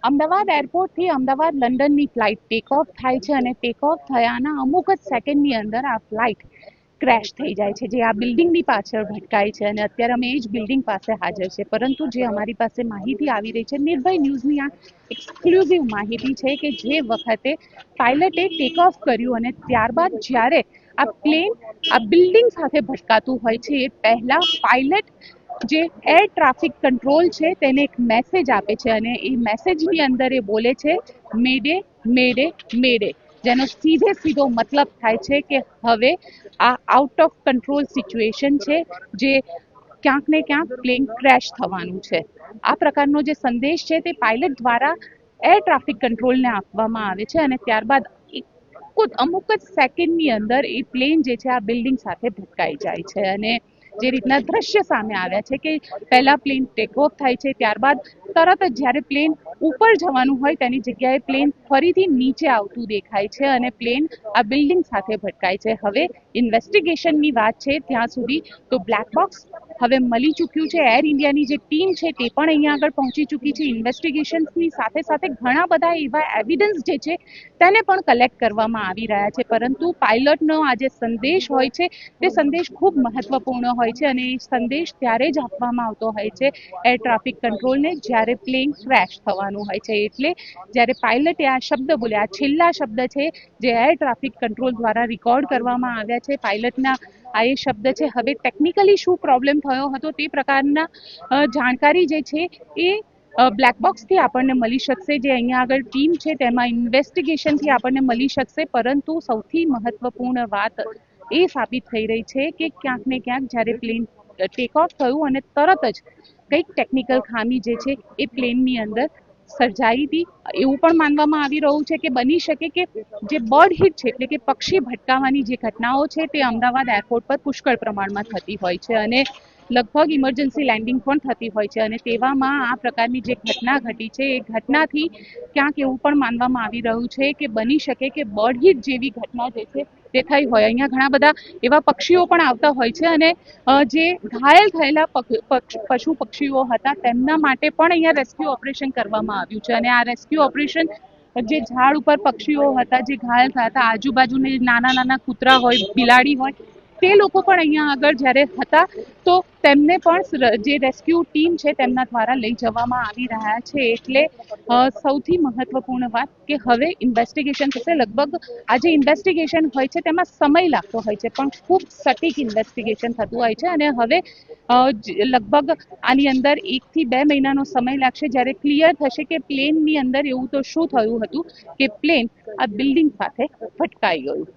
અમદાવાદ એરપોર્ટથી Ahmedabad લંડનની flight take off થાય છે અને ટેક ઓફ થયાના અમુક જ સેકન્ડની અંદર આ ફ્લાઇટ ક્રેશ થઈ જાય છે, જે આ બિલ્ડિંગની પાછળ ભટકાય છે. અને અત્યારે અમે એ જ બિલ્ડિંગ પાસે હાજર છે, પરંતુ જે અમારી પાસે માહિતી આવી રહી છે, નિર્ભય ન્યૂઝની આ એક્સક્લુઝિવ માહિતી છે કે જે વખતે પાયલટે ટેક ઓફ કર્યું અને ત્યારબાદ જ્યારે આ પ્લેન આ બિલ્ડિંગ સાથે ભટકાતું હોય છે એ પહેલા પાયલટ જે એર ટ્રાફિક કંટ્રોલ છે તેને એક મેસેજ આપે છે અને એ મેસેજની અંદર એ બોલે છે મેડે મેડે મેડે, જેનો સીધો મતલબ થાય છે કે હવે આ આઉટ ઓફ કંટ્રોલ સિચ્યુએશન છે, જે ક્યાંક ને ક્યાંક પ્લેન ક્રેશ થવાનું છે. આ પ્રકારનો જે સંદેશ છે તે પાયલટ દ્વારા એર ટ્રાફિક કંટ્રોલને આપવામાં આવે છે અને ત્યારબાદ અમુક જ સેકન્ડની અંદર એ પ્લેન જે છે આ બિલ્ડિંગ સાથે ભટકાઈ જાય છે. અને જે રીતના દ્રશ્ય સામે આવ્યા છે કે પહેલા પ્લેન ટેક ઓફ થાય છે, ત્યારબાદ તરત જ જ્યારે પ્લેન ઉપર જવાનું હોય તેની જગ્યાએ પ્લેન ફરીથી નીચે આવતું દેખાય છે અને પ્લેન આ બિલ્ડિંગ સાથે ભટકાય છે. હવે ઇન્વેસ્ટિગેશનની વાત છે ત્યાં સુધી તો બ્લેક બોક્સ હવે મળી ચૂક્યું છે. એર ઇન્ડિયાની જે ટીમ છે તે પણ અહીંયા આગળ પહોંચી ચૂકી છે. ઇન્વેસ્ટિગેશનની સાથે સાથે ઘણા બધા એવા એવિડન્સ જે છે તેને પણ કલેક્ટ કરવામાં આવી રહ્યા છે, પરંતુ પાયલટનો આ જે સંદેશ હોય છે તે સંદેશ ખૂબ મહત્વપૂર્ણ હોય છે અને એ સંદેશ ત્યારે જ આપવામાં આવતો હોય છે એર ટ્રાફિક કંટ્રોલને જ્યારે પ્લેન ક્રેશ થવાનું હોય છે. એટલે જ્યારે પાયલટે આ શબ્દ બોલ્યા, આ છેલ્લા શબ્દ છે જે એર ટ્રાફિક કંટ્રોલ દ્વારા રેકોર્ડ કરવામાં આવ્યા છે, પાયલટના આ એ શબ્દ છે. હવે ટેકનિકલી શું પ્રોબ્લેમ થયો હતો તે પ્રકારના જાણકારી જે છે એ બ્લેક બોક્સથી આપણને મળી શકશે, જે અહીંયા આગળ ટીમ છે તેમાં ઇન્વેસ્ટિગેશનથી આપણને મળી શકશે. પરંતુ સૌથી મહત્વપૂર્ણ વાત એ સાબિત થઈ રહી છે કે ક્યાંક ને ક્યાંક જ્યારે પ્લેન ટેક ઓફ થયું અને તરત જ કંઈક ટેકનિકલ ખામી જે છે એ પ્લેનની અંદર સર્જાઈ હતી. એવું પણ માનવામાં આવી રહ્યું છે કે બની શકે કે જે બર્ડ હિટ છે એટલે કે પક્ષી ભટકાવાની જે ઘટનાઓ છે તે અમદાવાદ એરપોર્ટ પર પુષ્કળ પ્રમાણમાં થતી હોય છે અને લગભગ ઇમરજન્સી લેન્ડિંગ પણ થતી હોય છે. અને તેવામાં આ પ્રકારની જે ઘટના ઘટી છે એ ઘટનાથી ક્યાંક એવું પણ માનવામાં આવી રહ્યું છે કે બની શકે કે બર્ડ હિટ જેવી ઘટના જે છે તે થઈ હોય. અહીંયા ઘણા બધા એવા પક્ષીઓ પણ આવતા હોય છે અને જે ઘાયલ થયેલા પશુ પક્ષીઓ હતા તેમના માટે પણ અહીંયા રેસ્ક્યુ ઓપરેશન કરવામાં આવ્યું છે અને આ રેસ્ક્યુ ઓપરેશન જે ઝાડ ઉપર પક્ષીઓ હતા જે ઘાયલ થયા હતા, આજુબાજુની નાના કૂતરા હોય, બિલાડી હોય, તે લોકો પણ અહીંયા આગળ જ્યારે હતા તો તેમને પણ જે રેસ્ક્યુ ટીમ છે તેમના દ્વારા લઈ જવામાં આવી રહ્યા છે. એટલે સૌથી મહત્વપૂર્ણ વાત કે હવે ઇન્વેસ્ટિગેશન થશે. લગભગ આ જે ઇન્વેસ્ટિગેશન હોય છે તેમાં સમય લાગતો હોય છે, પણ ખૂબ સટીક ઇન્વેસ્ટિગેશન થતું હોય છે અને હવે લગભગ આની અંદર 1 થી 2 મહિનાનો સમય લાગશે, જ્યારે ક્લિયર થશે કે પ્લેનની અંદર એવું તો શું થયું હતું કે પ્લેન આ બિલ્ડિંગ સાથે ભટકાઈ ગયું.